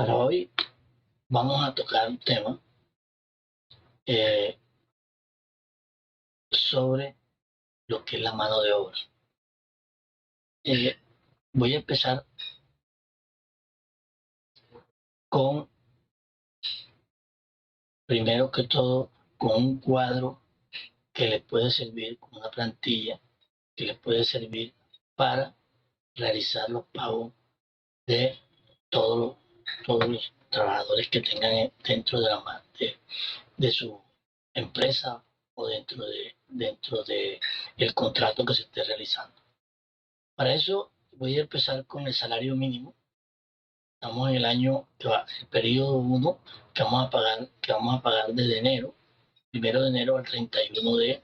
Para hoy vamos a tocar un tema eh, sobre lo que es la mano de obra. Eh, Voy a empezar con, primero que todo, con un cuadro que le puede servir, con una plantilla que le puede servir para realizar los pagos de todos todos los trabajadores que tengan dentro de su empresa o dentro de el contrato que se esté realizando. Para eso voy a empezar con el salario mínimo. Estamos en el año, el periodo 1 que vamos a pagar desde enero, 1 de enero al 31 de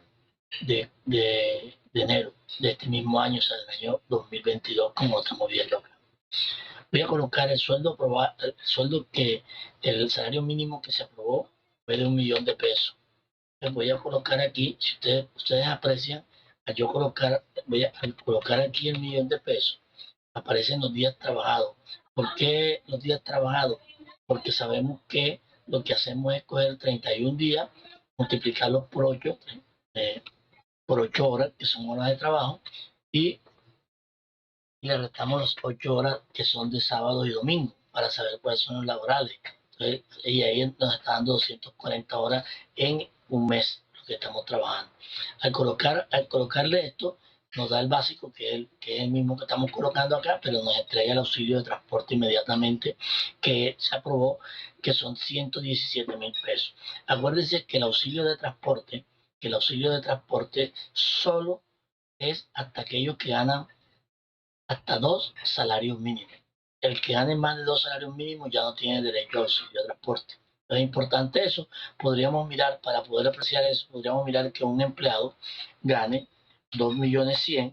enero de este mismo año, o sea, del año 2022, como estamos viendo acá. Voy a colocar el sueldo que el salario mínimo que se aprobó fue de 1.000.000 de pesos. Les voy a colocar aquí, si ustedes aprecian, voy a colocar aquí el 1.000.000 de pesos. Aparecen los días trabajados. ¿Por qué los días trabajados? Porque sabemos que lo que hacemos es coger 31 días, multiplicarlos por 8 horas, que son horas de trabajo, y le restamos las 8 horas que son de sábado y domingo para saber cuáles son los laborales. Entonces, y ahí nos está dando 240 horas en un mes lo que estamos trabajando. Al colocarle esto, nos da el básico, que es el mismo que estamos colocando acá, pero nos entrega el auxilio de transporte inmediatamente, que se aprobó, que son 117.000 pesos. Acuérdense que el auxilio de transporte solo es hasta aquellos que ganan hasta 2 salarios mínimos. El que gane más de 2 salarios mínimos ya no tiene derecho a auxilio de transporte. Es importante eso. Para poder apreciar eso, podríamos mirar que un empleado gane 2.100.000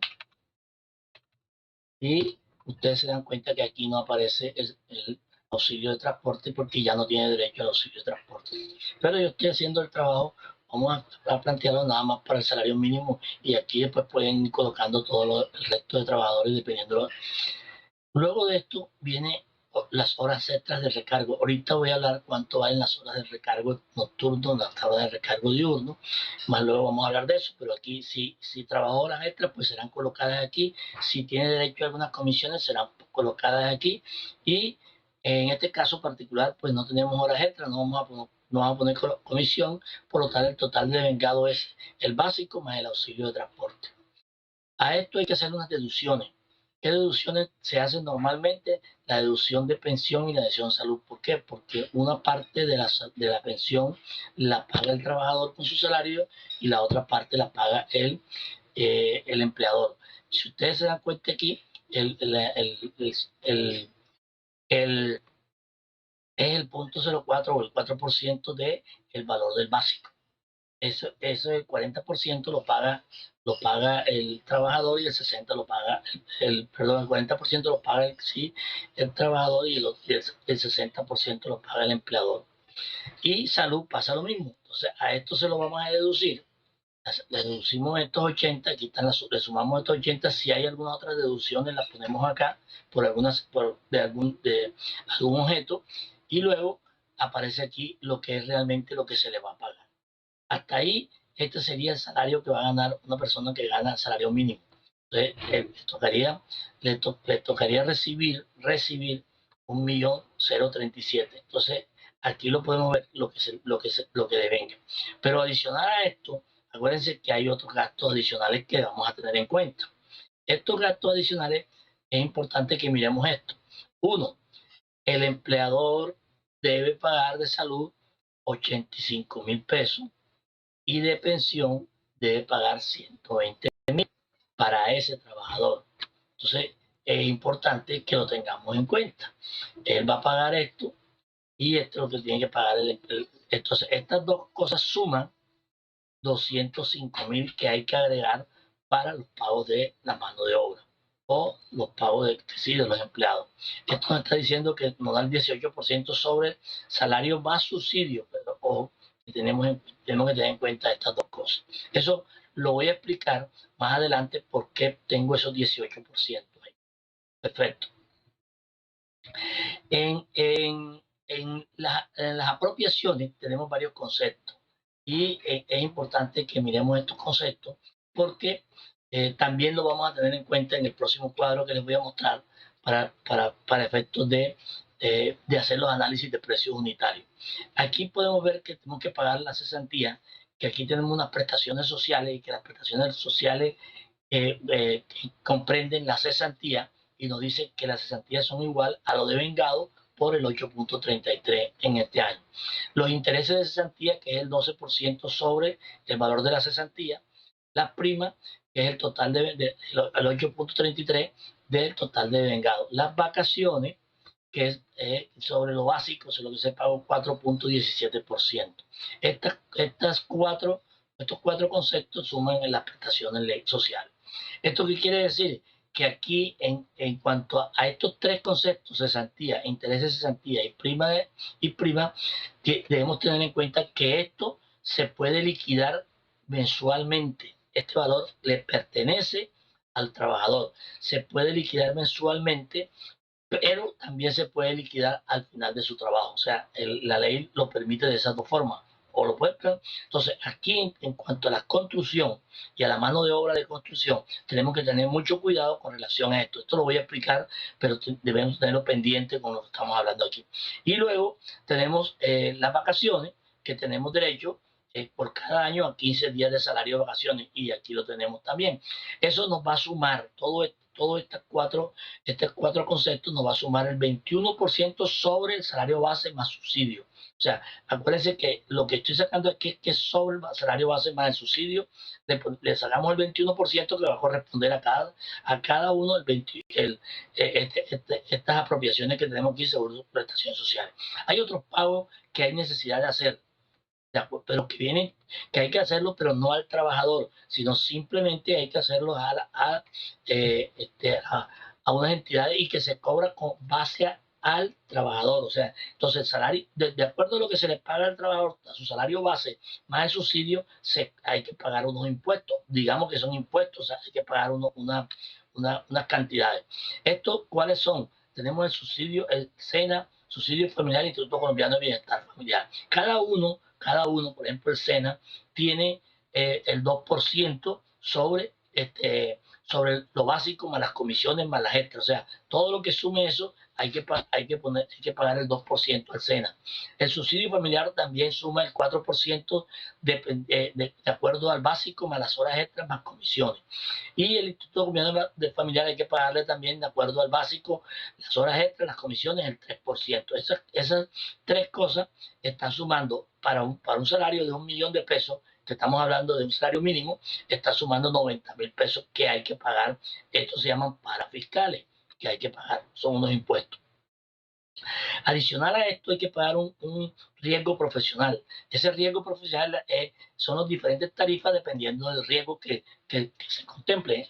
y ustedes se dan cuenta que aquí no aparece el auxilio de transporte porque ya no tiene derecho al auxilio de transporte. Pero yo estoy haciendo el trabajo, vamos a plantearlo nada más para el salario mínimo y aquí después pueden ir colocando todo el resto de trabajadores dependiendo. Luego de esto viene las horas extras de recargo. Ahorita voy a hablar cuánto valen las horas de recargo nocturno, las horas de recargo diurno, más luego vamos a hablar de eso, pero aquí si trabaja horas extras, pues serán colocadas aquí. Si tiene derecho a algunas comisiones, serán colocadas aquí. Y en este caso particular, pues no tenemos horas extras, no vamos a poner comisión, por lo tanto el total de vengado es el básico más el auxilio de transporte. A esto hay que hacer unas deducciones. ¿Qué deducciones se hacen normalmente? La deducción de pensión y la deducción de salud. ¿Por qué? Porque una parte de la pensión la paga el trabajador con su salario y la otra parte la paga el empleador. Si ustedes se dan cuenta aquí, el, el, el, es el 0.04 o el 4% del valor del básico. Eso el 40% lo paga el trabajador y el 60% lo paga el 40% lo paga el trabajador y el 60% lo paga el empleador. Y salud pasa lo mismo. Entonces a esto se lo vamos a deducir. Le deducimos estos 80, aquí le sumamos estos 80. Si hay algunas otras deducciones, las ponemos acá de algún objeto y luego aparece aquí lo que es realmente lo que se le va a pagar. Hasta ahí, este sería el salario que va a ganar una persona que gana salario mínimo. Entonces, le tocaría recibir 1.037.000. Entonces, aquí lo podemos ver lo que devenga. Pero adicional a esto, acuérdense que hay otros gastos adicionales que vamos a tener en cuenta. Estos gastos adicionales es importante que miremos esto. Uno, el empleador debe pagar de salud 85.000 pesos y de pensión debe pagar 120.000 para ese trabajador. Entonces, es importante que lo tengamos en cuenta. Él va a pagar esto y esto es lo que tiene que pagar entonces, estas dos cosas suman 205.000 que hay que agregar para los pagos de la mano de obra o los pagos de los empleados. Esto nos está diciendo que nos da el 18% sobre salario más subsidio, pero ojo, tenemos que tener en cuenta estas dos cosas. Eso lo voy a explicar más adelante por qué tengo esos 18% ahí. Perfecto. En las apropiaciones tenemos varios conceptos y es importante que miremos estos conceptos porque también lo vamos a tener en cuenta en el próximo cuadro que les voy a mostrar para efectos de hacer los análisis de precios unitarios. Aquí podemos ver que tenemos que pagar la cesantía, que aquí tenemos unas prestaciones sociales y que las prestaciones sociales comprenden la cesantía y nos dice que las cesantías son igual a lo de vengado por el 8.33 en este año. Los intereses de cesantía, que es el 12% sobre el valor de la cesantía, la prima, que es el total el 8.33 del total de vengado. Las vacaciones, que es sobre lo básico, sobre lo que se pagó 4.17%. Estos cuatro conceptos suman en las prestaciones sociales. ¿Esto qué quiere decir? Que aquí, en cuanto a estos tres conceptos, cesantía, interés de cesantía y prima, debemos tener en cuenta que esto se puede liquidar mensualmente. Este valor le pertenece al trabajador. Se puede liquidar mensualmente, pero también se puede liquidar al final de su trabajo. O sea, la ley lo permite de esas dos formas. O lo puede. Entonces, aquí en cuanto a la construcción y a la mano de obra de construcción, tenemos que tener mucho cuidado con relación a esto. Esto lo voy a explicar, pero debemos tenerlo pendiente con lo que estamos hablando aquí. Y luego tenemos las vacaciones, que tenemos derecho por cada año a 15 días de salario de vacaciones, y aquí lo tenemos también. Eso nos va a sumar todo estos cuatro conceptos, nos va a sumar el 21% sobre el salario base más subsidio. O sea, acuérdense que lo que estoy sacando aquí es que sobre el salario base más el subsidio, le sacamos el 21% que va a corresponder a cada uno estas apropiaciones que tenemos aquí según sus prestaciones sociales. Hay otros pagos que hay necesidad de hacer, pero que hay que hacerlo, pero no al trabajador, sino simplemente hay que hacerlo a unas entidades y que se cobra con base al trabajador. O sea, entonces el salario, de acuerdo a lo que se le paga al trabajador, a su salario base, más el subsidio, hay que pagar unos impuestos. Digamos que son impuestos, o sea, hay que pagar unas cantidades. ¿Estos cuáles son? Tenemos el subsidio, el SENA, subsidio familiar, Instituto Colombiano de Bienestar Familiar. Por ejemplo, el SENA tiene el 2% sobre lo básico más las comisiones más las extras. O sea, todo lo que sume eso hay que pagar el 2% al SENA. El subsidio familiar también suma el 4% de acuerdo al básico más las horas extras más comisiones. Y el Instituto Colombiano de Familiar hay que pagarle también de acuerdo al básico, las horas extras, las comisiones, el 3%. Esas tres cosas están sumando para un salario de 1.000.000 de pesos, que estamos hablando de un salario mínimo, está sumando 90.000 pesos que hay que pagar. Estos se llaman parafiscales, que hay que pagar, son unos impuestos. Adicional a esto hay que pagar un riesgo profesional. Ese riesgo profesional son las diferentes tarifas dependiendo del riesgo que se contemple.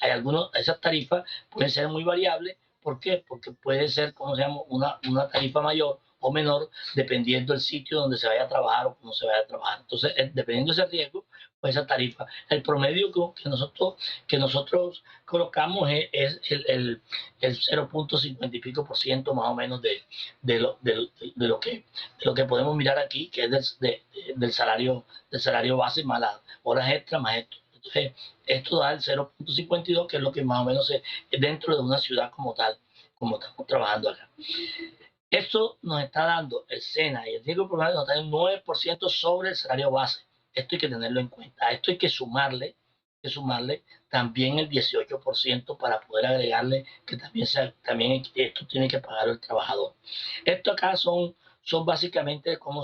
Esas tarifas pueden ser muy variables. ¿Por qué? Porque puede ser, como se llama, una tarifa mayor o menor dependiendo del sitio donde se vaya a trabajar o cómo se vaya a trabajar. Entonces, dependiendo de ese riesgo, pues esa tarifa. El promedio que nosotros colocamos es el 0.50 y pico por ciento más o menos de lo que podemos mirar aquí, que es del salario base más las horas extras más esto. Entonces, esto da el 0.52, que es lo que más o menos es dentro de una ciudad como tal, como estamos trabajando acá. Esto nos está dando el SENA y el riesgo probable nos da el 9% sobre el salario base. Esto hay que tenerlo en cuenta. A esto hay que sumarle también el 18% para poder agregarle que también esto tiene que pagar el trabajador. Esto acá son básicamente cómo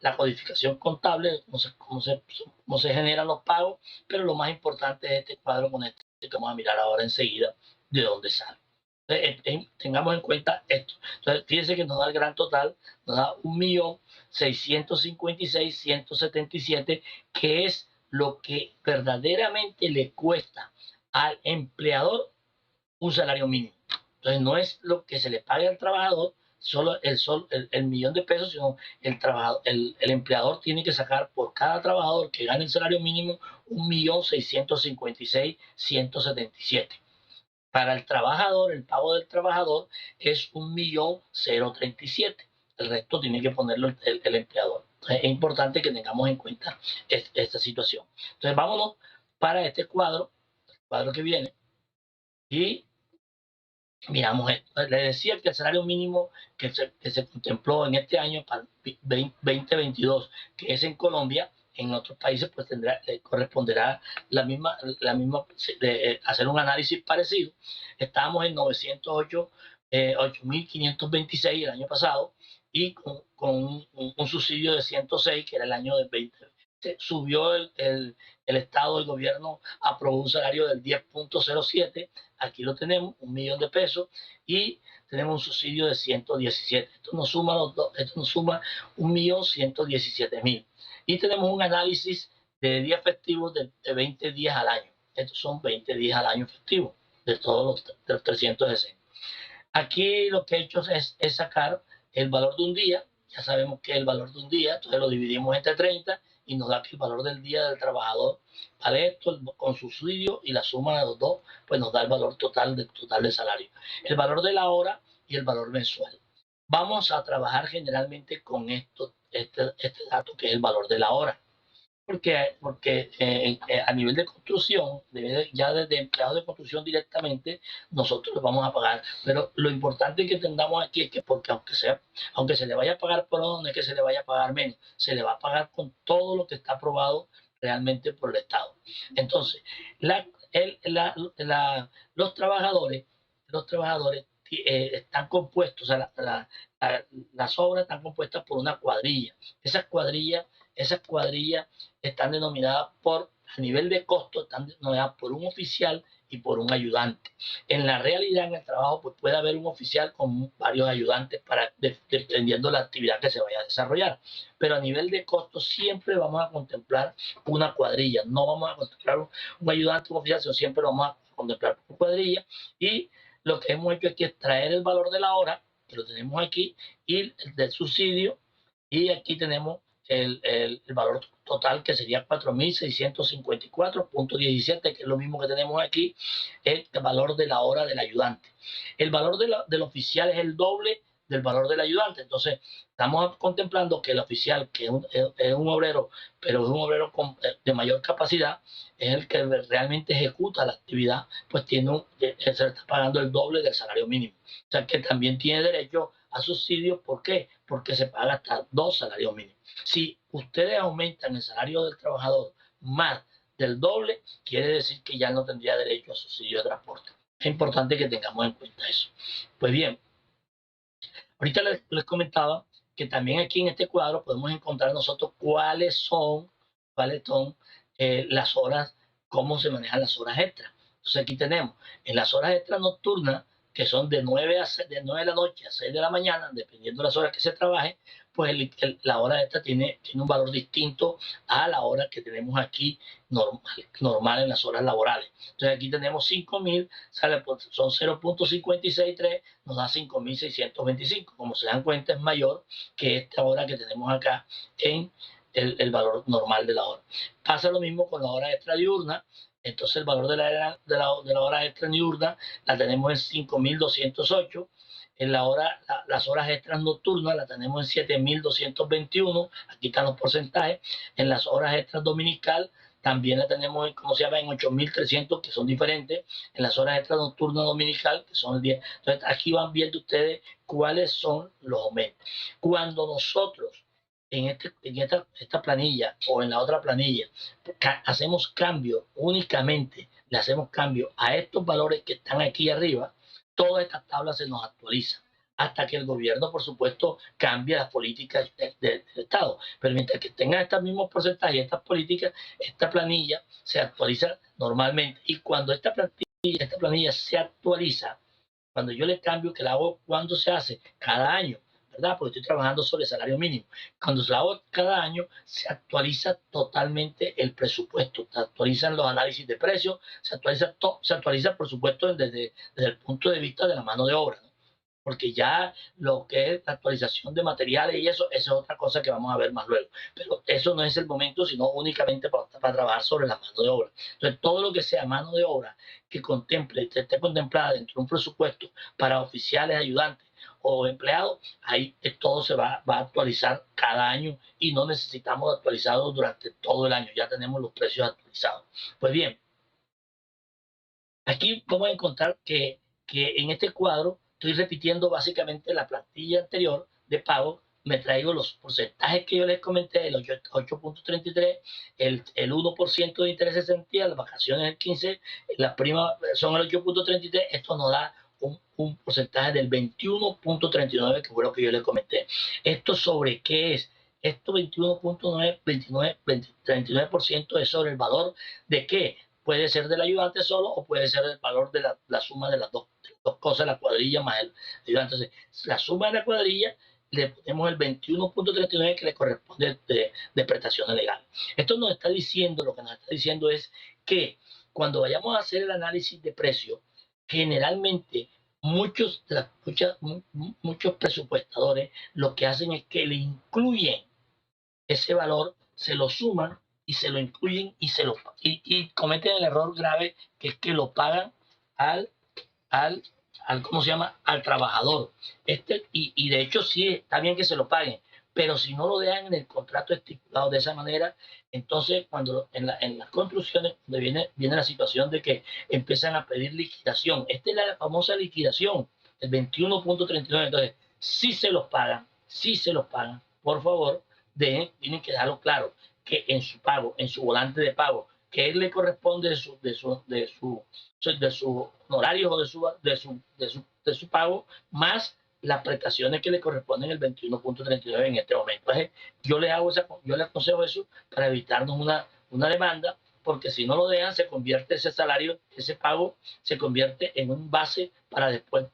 la codificación contable, cómo se generan los pagos, pero lo más importante es este cuadro con este que vamos a mirar ahora enseguida de dónde sale. Tengamos en cuenta esto. Entonces, fíjense que nos da el gran total, nos da 1.656.177, que es lo que verdaderamente le cuesta al empleador un salario mínimo. Entonces, no es lo que se le pague al trabajador, solo el millón de pesos, sino el empleador tiene que sacar por cada trabajador que gane el salario mínimo 1.656.177. Para el trabajador, el pago del trabajador es 1.037.000. El resto tiene que ponerlo el empleador. Entonces, es importante que tengamos en cuenta esta situación. Entonces, vámonos para este cuadro, el cuadro que viene, y miramos esto. Le decía que el salario mínimo que se contempló en este año para 2022, que es en Colombia, en otros países pues corresponderá la misma hacer un análisis parecido. Estábamos en 908, 8.526 el año pasado, y con un subsidio de 106, que era el año del 20. Subió el Estado, el gobierno aprobó un salario del 10.07. Aquí lo tenemos, 1.000.000 de pesos, y tenemos un subsidio de 117. Esto nos suma 1.117.000. Y tenemos un análisis de días festivos de 20 días al año. Estos son 20 días al año festivos de todos los 360. Aquí lo que he hecho es sacar el valor de un día. Ya sabemos que el valor de un día, entonces lo dividimos entre 30 y nos da que el valor del día del trabajador vale esto con subsidio, y la suma de los dos pues nos da el valor total de salario. El valor de la hora y el valor mensual. Vamos a trabajar generalmente con este dato, que es el valor de la hora. Porque a nivel de construcción, ya desde empleados de construcción directamente, nosotros les vamos a pagar. Pero lo importante que tengamos aquí es que, porque aunque se le vaya a pagar por hora, no es que se le vaya a pagar menos, se le va a pagar con todo lo que está aprobado realmente por el Estado. Entonces, los trabajadores están compuestos, o sea, las obras están compuestas por una cuadrilla. Esas cuadrillas están denominadas a nivel de costo, están denominadas por un oficial y por un ayudante. En la realidad, en el trabajo, pues puede haber un oficial con varios ayudantes dependiendo de la actividad que se vaya a desarrollar. Pero a nivel de costo siempre vamos a contemplar una cuadrilla. No vamos a contemplar un ayudante, un oficial, sino siempre vamos a contemplar una cuadrilla. Y lo que hemos hecho aquí es traer el valor de la hora, que lo tenemos aquí, y el del subsidio, y aquí tenemos el valor total, que sería 4.654.17, que es lo mismo que tenemos aquí, el valor de la hora del ayudante. El valor del oficial es el doble del valor del ayudante. Entonces, estamos contemplando que el oficial, que es un obrero, pero es un obrero de mayor capacidad, es el que realmente ejecuta la actividad, pues se está pagando el doble del salario mínimo. O sea, que también tiene derecho a subsidios. ¿Por qué? Porque se paga hasta 2 salarios mínimos. Si ustedes aumentan el salario del trabajador más del doble, quiere decir que ya no tendría derecho a subsidio de transporte. Es importante que tengamos en cuenta eso. Pues bien, ahorita les comentaba que también aquí en este cuadro podemos encontrar nosotros cuáles son las horas, cómo se manejan las horas extras. Entonces aquí tenemos en las horas extras nocturnas, que son de 9 de la noche a 6 de la mañana, dependiendo de las horas que se trabaje, pues la hora extra tiene un valor distinto a la hora que tenemos aquí normal en las horas laborales. Entonces aquí tenemos 5.000, son 0.563, nos da 5.625. Como se dan cuenta, es mayor que esta hora que tenemos acá en el valor normal de la hora. Pasa lo mismo con la hora extra diurna. Entonces el valor de la hora extra diurna la tenemos en 5.208. Las horas extras nocturnas la tenemos en 7.221. Aquí están los porcentajes. En las horas extras dominical también la tenemos en, ¿cómo se llama?, en 8.300, que son diferentes. En las horas extras nocturnas dominical, que son el 10. Entonces aquí van viendo ustedes cuáles son los aumentos. Cuando nosotros en esta planilla o en la otra planilla hacemos cambio, únicamente le hacemos cambio a estos valores que están aquí arriba, todas estas tablas se nos actualizan hasta que el gobierno, por supuesto, cambie las políticas del Estado. Pero mientras que tengan estos mismos porcentajes, estas políticas, esta planilla se actualiza normalmente. Y cuando esta planilla se actualiza, cuando yo le cambio, que la hago cuando se hace, cada año, ¿verdad? Porque estoy trabajando sobre el salario mínimo. Cuando se la hago cada año, se actualiza totalmente el presupuesto, se actualizan los análisis de precios, se actualiza todo, se actualiza, por supuesto, desde el punto de vista de la mano de obra, ¿no? porque ya lo que es la actualización de materiales y eso es otra cosa que vamos a ver más luego. Pero eso no es el momento, sino únicamente para trabajar sobre la mano de obra. Entonces, todo lo que sea mano de obra que contemple, que esté contemplada dentro de un presupuesto para oficiales, ayudantes o empleados, ahí todo se va a actualizar cada año y no necesitamos actualizarlo durante todo el año. Ya tenemos los precios actualizados. Pues bien, aquí vamos a encontrar que en este cuadro estoy repitiendo básicamente la plantilla anterior de pago. Me traigo los porcentajes que yo les comenté, el 8.33, el 1% de interés 60, las vacaciones el 15, las primas son el 8.33, esto nos da un porcentaje del 21.39, que fue lo que yo les comenté. ¿Esto sobre qué es? Esto 21.9, 29, 39% es sobre el valor de qué? Puede ser del ayudante solo o puede ser el valor de la suma de las dos cosas, la cuadrilla más el ayudante. Entonces, la suma de la cuadrilla le ponemos el 21.39 que le corresponde de prestaciones legales. Esto nos está diciendo, lo que nos está diciendo es que cuando vayamos a hacer el análisis de precio, generalmente muchos presupuestadores lo que hacen es que le incluyen ese valor, se lo suman y se lo incluyen y cometen el error grave que es que lo pagan al, al, ¿cómo se llama? Al trabajador. Y de hecho sí, está bien que se lo paguen, pero si no lo dejan en el contrato estipulado de esa manera, entonces cuando en las construcciones viene la situación de que empiezan a pedir liquidación. Esta es la famosa liquidación, el 21.39. Entonces, si se los pagan, por favor, tienen que dejarlo claro que en su pago, en su volante de pago, que él le corresponde de su honorario o de su pago, más las prestaciones que le corresponden el 21.39 en este momento. Entonces, yo le aconsejo eso para evitarnos una demanda, porque si no lo dejan, se convierte ese salario, ese pago, se convierte en un base para después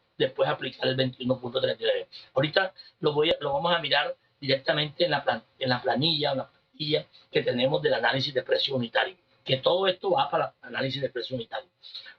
aplicar el 21.39. Ahorita lo vamos a mirar directamente en la planilla que tenemos del análisis de precio unitario, que todo esto va para el análisis de precio unitario.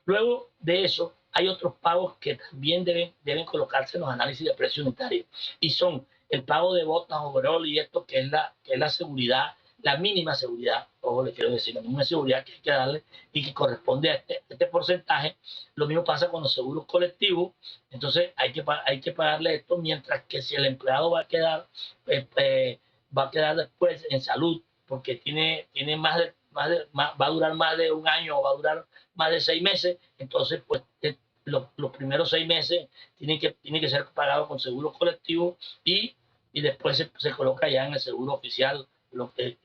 Luego de eso, hay otros pagos que también deben colocarse en los análisis de precio unitario, y son el pago de botas, overall y esto que es la seguridad, la mínima seguridad, ojo, le quiero decir, la mínima seguridad que hay que darle y que corresponde a este porcentaje. Lo mismo pasa con los seguros colectivos, entonces hay que pagarle esto, mientras que si el empleado va a quedar después en salud, porque tiene va a durar más de un año o va a durar más de 6 meses, entonces pues los primeros 6 meses tiene que ser pagado con seguro colectivo y después se coloca ya en el seguro oficial lo que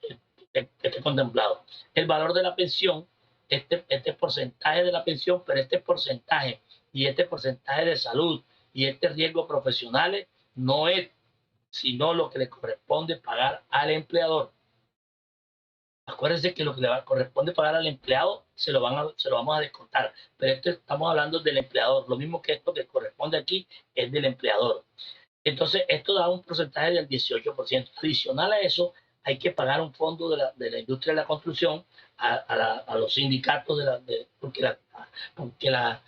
esté contemplado. El valor de la pensión, este porcentaje de la pensión, pero este porcentaje y este porcentaje de salud y este riesgo profesionales no es sino lo que le corresponde pagar al empleador. Acuérdense que lo que le corresponde pagar al empleado se lo vamos a descontar, pero esto estamos hablando del empleador. Lo mismo que esto que corresponde aquí es del empleador. Entonces, esto da un porcentaje del 18%. Adicional a eso, hay que pagar un fondo de la industria de la construcción a los sindicatos, porque la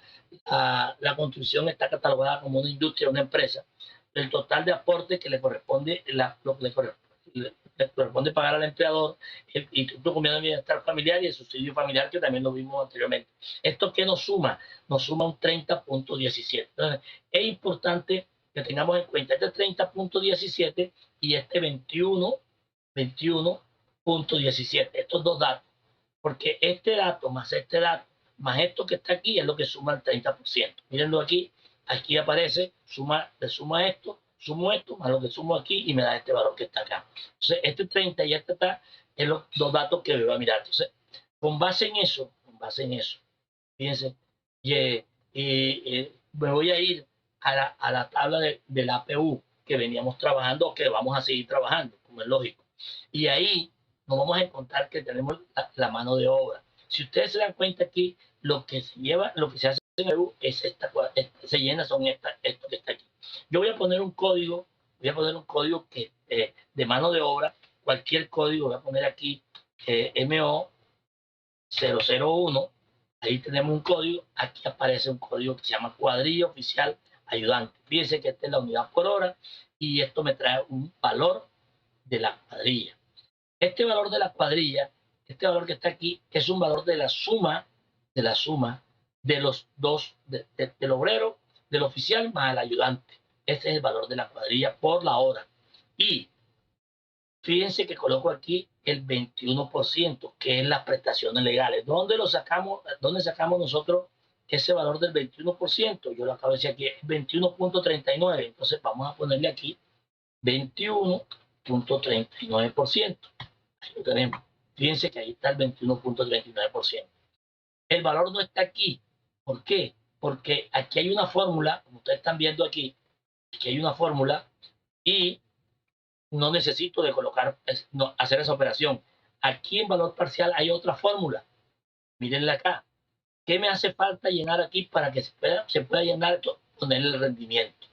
construcción está catalogada como una industria, una empresa. El total de aporte que le corresponde, lo que le corresponde pagar al empleador, el Instituto Colombiano de Bienestar Familiar y el subsidio familiar, que también lo vimos anteriormente. ¿Esto qué nos suma? Nos suma un 30.17. Entonces, es importante que tengamos en cuenta este 30.17 y este 21.17, estos dos datos, porque este dato más este dato más esto que está aquí es lo que suma el 30%. Mírenlo aquí aparece, le suma esto, sumo esto, más lo que sumo aquí y me da este valor que está acá. Entonces, este 30 y este está en los dos datos que me voy a mirar. Entonces, con base en eso, fíjense, me voy a ir a la tabla del APU que veníamos trabajando o que vamos a seguir trabajando, como es lógico. Y ahí nos vamos a encontrar que tenemos la mano de obra. Si ustedes se dan cuenta aquí, lo que se hace en el APU es se llena esto que está aquí. Yo voy a poner un código, que de mano de obra, cualquier código, voy a poner aquí MO 001. Ahí tenemos un código, aquí aparece un código que se llama cuadrilla oficial ayudante. Fíjense que esta es la unidad por hora y esto me trae un valor de la cuadrilla. Este valor de la cuadrilla, este valor que está aquí, es un valor de la suma de los dos, del obrero, del oficial más el ayudante. Este es el valor de la cuadrilla por la hora. Y fíjense que coloco aquí el 21%, que es las prestaciones legales. ¿Dónde lo sacamos? ¿Dónde sacamos nosotros ese valor del 21%? Yo lo acabo de decir aquí, 21.39. Entonces vamos a ponerle aquí 21.39%. Ahí lo tenemos. Fíjense que ahí está el 21.39%. El valor no está aquí. ¿Por qué? Porque aquí hay una fórmula, como ustedes están viendo aquí hay una fórmula y no necesito de colocar, no, hacer esa operación. Aquí en valor parcial hay otra fórmula. Mírenla acá. ¿Qué me hace falta llenar aquí para que se pueda llenar esto? Poner el rendimiento.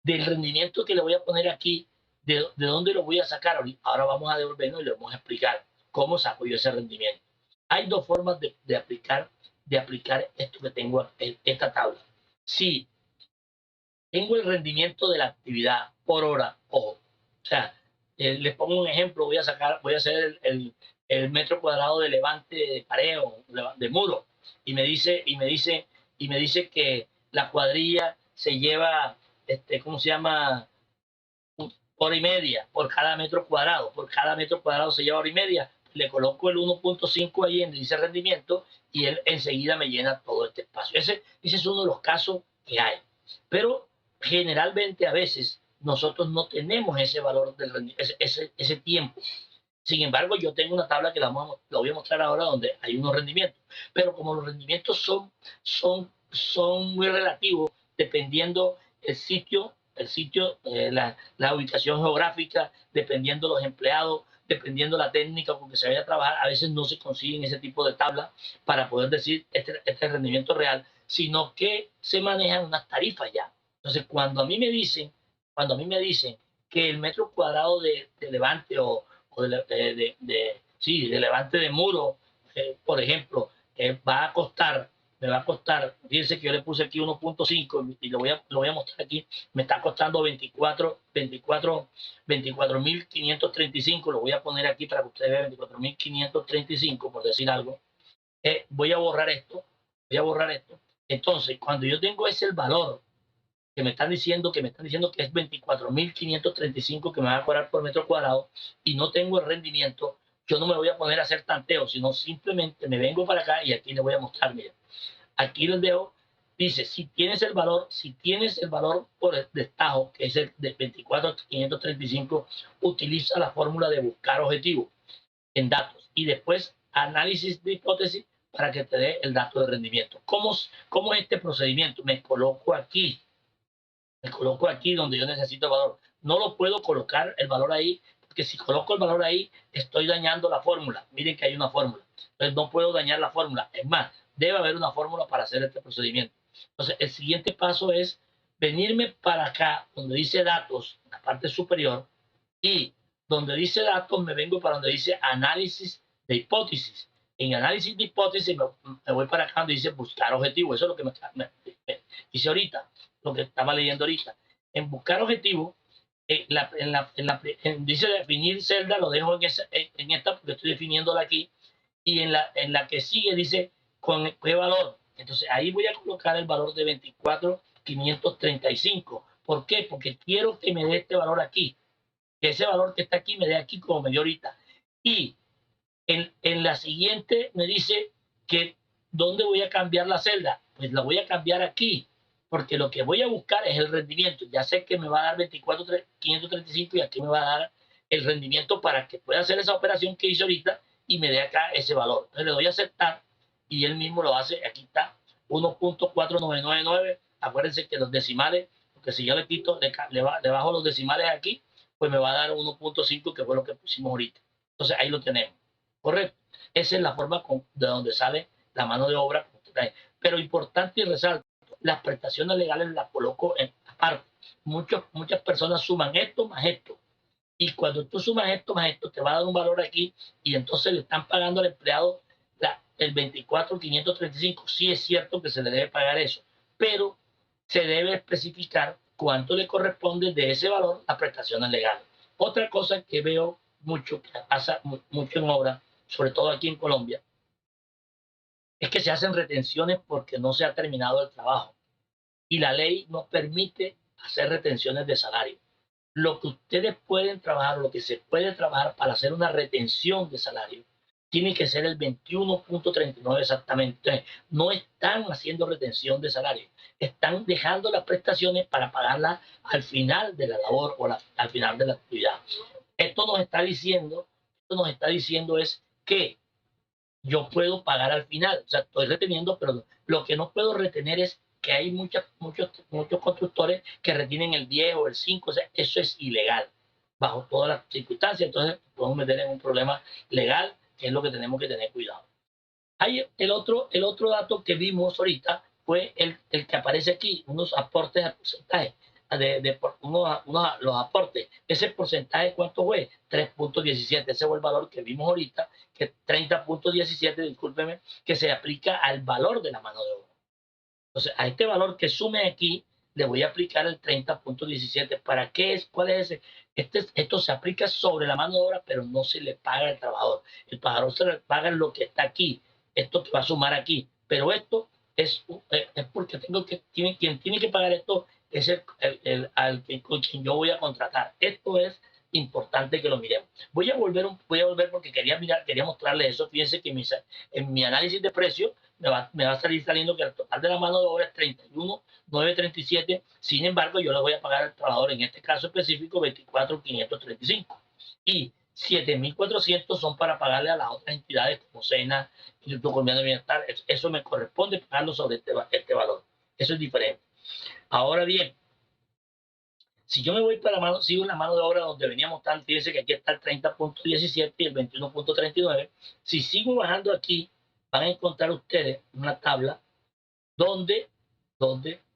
Del rendimiento que le voy a poner aquí, ¿de dónde lo voy a sacar? Ahora vamos a devolvernos y le vamos a explicar cómo saco yo ese rendimiento. Hay dos formas de aplicar esto que tengo, esta tabla. Si tengo el rendimiento de la actividad por hora, ojo, o sea, les pongo un ejemplo, voy a hacer el metro cuadrado de levante de pared o de muro, y me dice que la cuadrilla se lleva, ¿cómo se llama? Hora y media por cada metro cuadrado. Por cada metro cuadrado se lleva hora y media. Le coloco el 1.5 ahí en dice rendimiento y él enseguida me llena todo este espacio. Ese es uno de los casos que hay. Pero generalmente a veces nosotros no tenemos ese valor del rendimiento, ese tiempo. Sin embargo, yo tengo una tabla que la voy a mostrar ahora donde hay unos rendimientos. Pero como los rendimientos son muy relativos, dependiendo el sitio, la ubicación geográfica, dependiendo los empleados, dependiendo la técnica con que se vaya a trabajar, a veces no se consiguen ese tipo de tablas para poder decir este rendimiento real, sino que se manejan unas tarifas ya. Entonces, cuando a mí me dicen que el metro cuadrado de levante o de levante de muro, por ejemplo, me va a costar, fíjense que yo le puse aquí 1.5 y lo voy a mostrar aquí, me está costando 24.535, lo voy a poner aquí para que ustedes vean 24.535, por decir algo. Voy a borrar esto. Entonces, cuando yo tengo ese el valor que me están diciendo que es 24.535 que me va a cobrar por metro cuadrado y no tengo el rendimiento, yo no me voy a poner a hacer tanteo, sino simplemente me vengo para acá y aquí les voy a mostrar, miren. Aquí les dejo, dice, si tienes el valor por el destajo, que es el de 24.535, utiliza la fórmula de buscar objetivo en datos y después análisis de hipótesis para que te dé el dato de rendimiento. ¿Cómo es este procedimiento? Me coloco aquí donde yo necesito el valor. No lo puedo colocar el valor ahí, porque si coloco el valor ahí, estoy dañando la fórmula. Miren que hay una fórmula. Entonces no puedo dañar la fórmula. Es más, debe haber una fórmula para hacer este procedimiento. Entonces el siguiente paso es venirme para acá, donde dice datos, en la parte superior, y donde dice datos me vengo para donde dice análisis de hipótesis. En análisis de hipótesis me voy para acá donde dice buscar objetivo. Eso es lo que me dice ahorita, lo que estaba leyendo ahorita. En buscar objetivo, dice definir celda, lo dejo en esta porque estoy definiéndola aquí. Y en la que sigue dice con qué valor. Entonces ahí voy a colocar el valor de 24.535. ¿Por qué? Porque quiero que me dé este valor aquí. Que ese valor que está aquí me dé aquí como me dio ahorita. Y en la siguiente me dice que ¿dónde voy a cambiar la celda? Pues la voy a cambiar aquí, porque lo que voy a buscar es el rendimiento. Ya sé que me va a dar 24.535 y aquí me va a dar el rendimiento para que pueda hacer esa operación que hice ahorita y me dé acá ese valor. Entonces le doy a aceptar y él mismo lo hace. Aquí está 1.4999. Acuérdense que los decimales, porque si yo le quito, le bajo los decimales aquí, pues me va a dar 1.5, que fue lo que pusimos ahorita. Entonces ahí lo tenemos. Correcto. Esa es la forma de donde sale la mano de obra. Pero importante y resalto, las prestaciones legales las coloco en aparte. Muchas personas suman esto más esto. Y cuando tú sumas esto más esto, te va a dar un valor aquí y entonces le están pagando al empleado el 24.535. Sí es cierto que se le debe pagar eso, pero se debe especificar cuánto le corresponde de ese valor a prestaciones legales. Otra cosa que veo mucho, que pasa mucho en obra, sobre todo aquí en Colombia, es que se hacen retenciones porque no se ha terminado el trabajo y la ley no permite hacer retenciones de salario. Lo que ustedes pueden trabajar, lo que se puede trabajar para hacer una retención de salario, tiene que ser el 21.39 exactamente. Entonces, no están haciendo retención de salario, están dejando las prestaciones para pagarlas al final de la labor o al final de la actividad. Esto nos está diciendo es que yo puedo pagar al final, o sea, estoy reteniendo, pero lo que no puedo retener es que hay muchos constructores que retienen el 10 o el 5, o sea, eso es ilegal bajo todas las circunstancias, entonces podemos meter en un problema legal, que es lo que tenemos que tener cuidado. Hay el otro dato que vimos ahorita fue el que aparece aquí, unos aportes a porcentaje, los aportes. Ese porcentaje, ¿cuánto fue? 3.17, ese fue el valor que vimos ahorita, que 30.17, discúlpeme, que se aplica al valor de la mano de obra. Entonces, a este valor que sume aquí, le voy a aplicar el 30.17. ¿Para qué es? ¿Cuál es ese? Esto se aplica sobre la mano de obra, pero no se le paga al trabajador. El trabajador se le paga lo que está aquí, esto que va a sumar aquí. Pero esto es porque quien tiene que pagar esto es con quien yo voy a contratar. Esto es importante que lo miremos. Voy a volver porque quería mostrarles eso. Fíjense que en mi análisis de precios me va a salir saliendo que el total de la mano de obra es 31.937. Sin embargo, yo le voy a pagar al trabajador, en este caso específico, 24.535. Y 7.400 son para pagarle a las otras entidades como SENA, Instituto Colombiano de Bienestar. Eso me corresponde pagarlo sobre este valor. Eso es diferente. Ahora bien, si yo me voy para la mano, sigo en la mano de obra donde veníamos tan, fíjense que aquí está el 30.17 y el 21.39. Si sigo bajando aquí, van a encontrar ustedes una tabla donde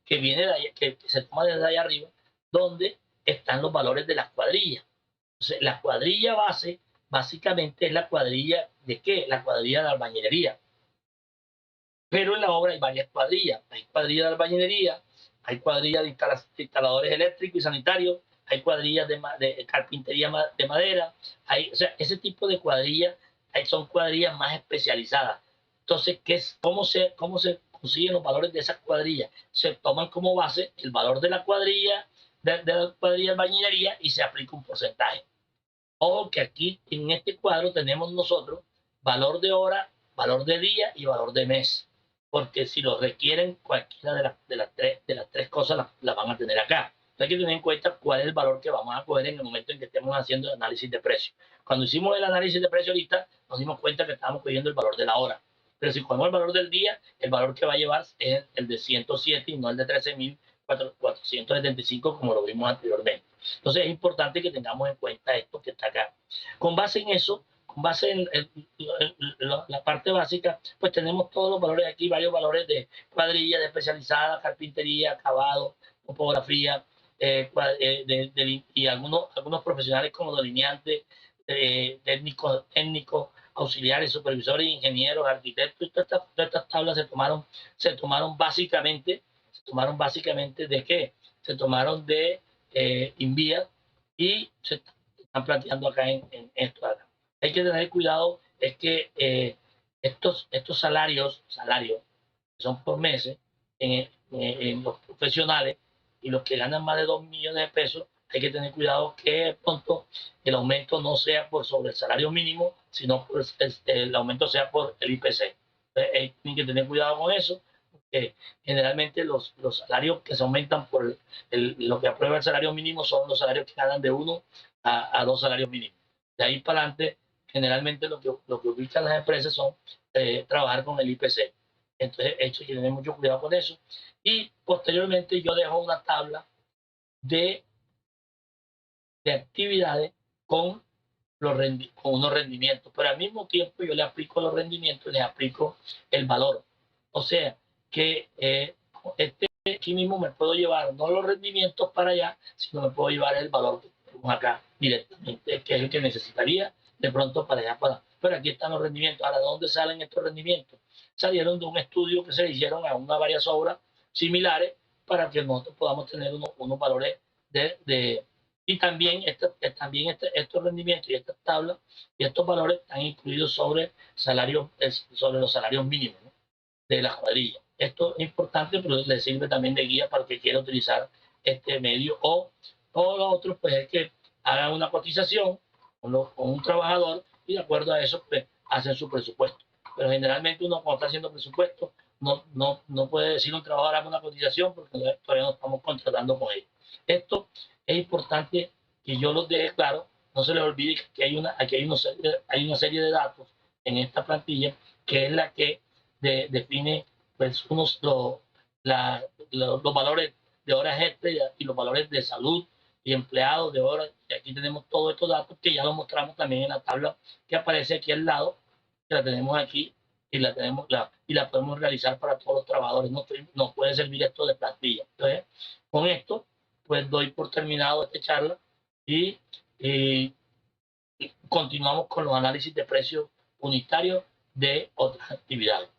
que viene de ahí, que se toma desde ahí arriba, donde están los valores de las cuadrillas. Entonces, la cuadrilla base, básicamente es la cuadrilla de qué? La cuadrilla de albañilería. Pero en la obra hay varias cuadrillas. Hay cuadrilla de albañilería, hay cuadrillas de instaladores eléctricos y sanitarios, hay cuadrillas de carpintería de madera, o sea, ese tipo de cuadrillas son cuadrillas más especializadas. Entonces, ¿cómo se consiguen los valores de esas cuadrillas? Se toman como base el valor de la cuadrilla, de la cuadrilla de albañilería y se aplica un porcentaje. Ojo que aquí en este cuadro tenemos nosotros valor de hora, valor de día y valor de mes. Porque si lo requieren, cualquiera de las tres cosas las van a tener acá. Hay que tener en cuenta cuál es el valor que vamos a coger en el momento en que estemos haciendo el análisis de precio. Cuando hicimos el análisis de precio ahorita, nos dimos cuenta que estábamos cogiendo el valor de la hora. Pero si cogemos el valor del día, el valor que va a llevar es el de 107 y no el de 13.475 como lo vimos anteriormente. Entonces es importante que tengamos en cuenta esto que está acá. Con base en eso, con base en la parte básica, pues tenemos todos los valores aquí, varios valores de cuadrilla, de especializada, carpintería, acabado, topografía, y algunos profesionales como delineantes, técnicos, auxiliares, supervisores, ingenieros, arquitectos. Todas estas tablas se tomaron básicamente ¿de qué? Se tomaron de Invia y se están planteando acá en esto acá. Hay que tener cuidado, es que estos salarios que son por meses en los profesionales y los que ganan más de 2 millones de pesos, hay que tener cuidado que de pronto el aumento no sea por sobre el salario mínimo, sino el aumento sea por el IPC. Hay que tener cuidado con eso. Generalmente los salarios que se aumentan por lo que aprueba el salario mínimo son los salarios que ganan de 1 a 2 salarios mínimos. De ahí para adelante, generalmente lo que ubican las empresas son trabajar con el IPC. Entonces, esto hay que tener mucho cuidado con eso. Y posteriormente yo dejo una tabla de actividades con unos rendimientos, pero al mismo tiempo yo le aplico los rendimientos, le aplico el valor. O sea, que aquí mismo me puedo llevar no los rendimientos para allá, sino me puedo llevar el valor que tenemos acá directamente, que es el que necesitaría de pronto para allá. Pero aquí están los rendimientos. Ahora, ¿de dónde salen estos rendimientos? Salieron de un estudio que se hicieron a varias obras similares para que nosotros podamos tener unos valores y también, estos rendimientos y estas tablas y estos valores están incluidos sobre los salarios mínimos, ¿no?, de la cuadrilla. Esto es importante, pero le sirve también de guía para el que quiera utilizar este medio, o lo otro pues es que hagan una cotización con un trabajador y de acuerdo a eso pues hacen su presupuesto. Pero generalmente uno cuando está haciendo presupuesto no puede decir a un trabajador haga una cotización porque todavía no estamos contratando con ellos. Esto es importante que yo los deje claro. No se les olvide que aquí hay una serie de datos en esta plantilla que es la que define pues, los valores de horas extra y los valores de salud y empleados de horas. Y aquí tenemos todos estos datos que ya los mostramos también en la tabla que aparece aquí al lado, que la tenemos aquí y la podemos realizar para todos los trabajadores. Nos puede servir esto de plantilla. Entonces, con esto, pues doy por terminado esta charla y, y continuamos con los análisis de precios unitarios de otras actividades.